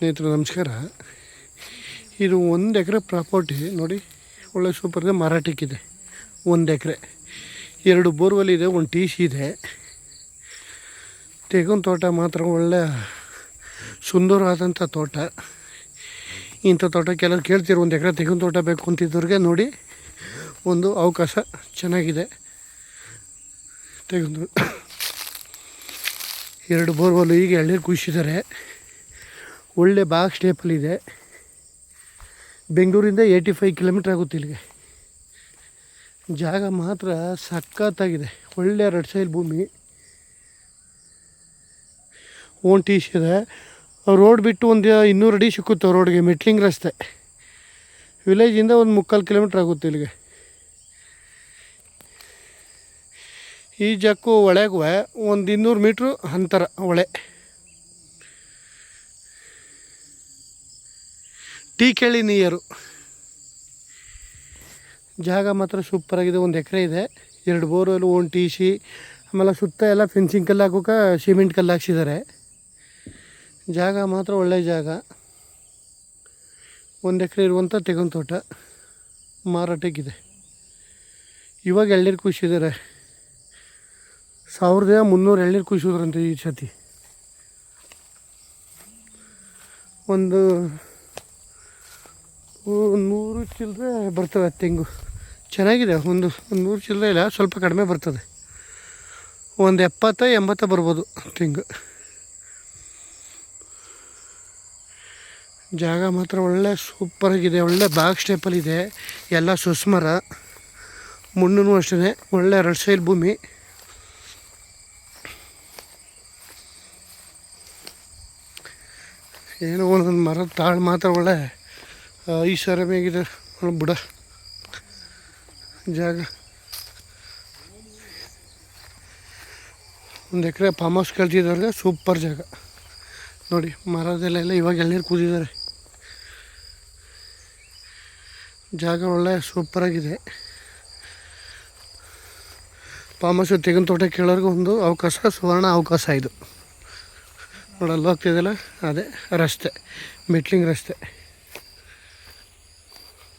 ಸ್ನೇಹಿತರು ನಮಸ್ಕಾರ. ಇದು 1 ಎಕರೆ ಪ್ರಾಪರ್ಟಿ ನೋಡಿ, ಒಳ್ಳೆ ಸೂಪರ್ಗೆ ಮಾರಾಟಕ್ಕಿದೆ. 1 ಎಕರೆ 2 ಬೋರ್ವೆಲ್ ಇದೆ, 1 ಟಿ ಸಿ ಇದೆ. ತೆಂಗಿನ ತೋಟ ಮಾತ್ರ ಒಳ್ಳೆ ಸುಂದರವಾದಂಥ ತೋಟ. ಇಂಥ ತೋಟಕ್ಕೆ ಎಲ್ಲರೂ ಕೇಳ್ತೀರಿ, 1 ಎಕರೆ ತೆಂಗಿನ ತೋಟ ಬೇಕು ಅಂತಿದ್ದವ್ರಿಗೆ ನೋಡಿ ಒಂದು ಅವಕಾಶ ಚೆನ್ನಾಗಿದೆ. ತೆಂಗಿನ 2 ಬೋರ್ವೆಲ್ ಈಗ ಎಳ್ನೀರು ಕುಯ್ಸಿದ್ದಾರೆ. ಒಳ್ಳೆ ಬಾಗ್ ಸ್ಟೇಪಲ್ ಇದೆ. ಬೆಂಗಳೂರಿಂದ 85 ಕಿಲೋಮೀಟ್ರ್ ಆಗುತ್ತೆ ಇಲ್ಲಿಗೆ. ಜಾಗ ಮಾತ್ರ ಸಖತ್ತಾಗಿದೆ. ಒಳ್ಳೆ ರೆಡ್ ಸೈಲ್ ಭೂಮಿ. 1 ಟಿ ಸಿ ಇದೆ. ರೋಡ್ ಬಿಟ್ಟು ಒಂದು 200 ಅಡಿ ಸಿಕ್ಕುತ್ತೆ ರೋಡ್ಗೆ. ಮೆಟ್ಲಿಂಗ್ ರಸ್ತೆ. ವಿಲೇಜಿಂದ ಒಂದು 3/4 ಕಿಲೋಮೀಟ್ರ್ ಆಗುತ್ತೆ ಇಲ್ಲಿಗೆ. ಈ ಜಾಗಕ್ಕೂ ಒಳಗೂ ಒಂದು 200 ಮೀಟ್ರು ಅಂತರ ಒಳೆ. ಟೀ ಕೇಳಿ ನೀರು. ಜಾಗ ಮಾತ್ರ ಸೂಪರಾಗಿದೆ. 1 ಎಕರೆ ಇದೆ, 2 ಬೋರ್ವೆಲ್, 1 ಟಿ ಸಿ. ಆಮೇಲೆ ಸುತ್ತ ಎಲ್ಲ ಫೆನ್ಸಿಂಗ್ ಕಲ್ಲು ಹಾಕೋಕೆ ಸಿಮೆಂಟ್ ಕಲ್ಲು ಹಾಕ್ಸಿದ್ದಾರೆ. ಜಾಗ ಮಾತ್ರ ಒಳ್ಳೆ ಜಾಗ. 1 ಎಕರೆ ಇರುವಂಥ ತೆಂಗಿನ ತೋಟ ಮಾರಾಟಕ್ಕಿದೆ. ಇವಾಗ ಎಳ್ನೀರು ಕುಯ್ಸಿದ್ದಾರೆ. 1300 ಎಳ್ನೀರು ಕುಯ್ಸಿದ್ರಂತೆ ಈ ಸತಿ. ಒಂದು 100 ಚಿಲ್ಲರೆ ಬರ್ತವೆ ತೆಂಗು. ಚೆನ್ನಾಗಿದೆ. ಒಂದು 100 ಚಿಲ್ಲರೆ ಇಲ್ಲ, ಸ್ವಲ್ಪ ಕಡಿಮೆ ಬರ್ತದೆ. ಒಂದು 70-80 ಬರ್ಬೋದು ತೆಂಗು. ಜಾಗ ಮಾತ್ರ ಒಳ್ಳೆ ಸೂಪರಾಗಿದೆ. ಒಳ್ಳೆ ಬಾಗ್ ಸ್ಟೇಪಲ್ ಇದೆ. ಎಲ್ಲ ಸುಸ್ಮರ. ಮಣ್ಣು ಅಷ್ಟೇ ಒಳ್ಳೆ ರೆಡ್ ಸೈಲ್ ಭೂಮಿ. ಏನೋ ಒಂದೊಂದು ಮರದ ತಾಳು ಮಾತ್ರ ಒಳ್ಳೆ ಈ ಸರಮೇಗಿದೆ ಬುಡ. ಜಾಗ 1 ಎಕರೆ ಫಾರ್ಮ್ ಹೌಸ್ ಕಳ್ತಿದ್ದವ್ರಿಗೆ ಸೂಪರ್ ಜಾಗ ನೋಡಿ. ಮರದಲ್ಲೆಲ್ಲ ಇವಾಗ ಎಳ್ನೀರು ಕೂದಿದ್ದಾರೆ. ಜಾಗ ಒಳ್ಳೆ ಸೂಪರಾಗಿದೆ. ಫಾರ್ಮ್ ಹೌಸ್ ತೆಂಗಿನ ತೋಟ ಕೇಳೋರ್ಗೆ ಒಂದು ಅವಕಾಶ, ಸುವರ್ಣ ಅವಕಾಶ ಇದು. ನೋಡಲ್ಲ ಹೋಗ್ತಿದ್ದಲ್ಲ, ಅದೇ ರಸ್ತೆ, ಮೆಟ್ಲಿಂಗ್ ರಸ್ತೆ.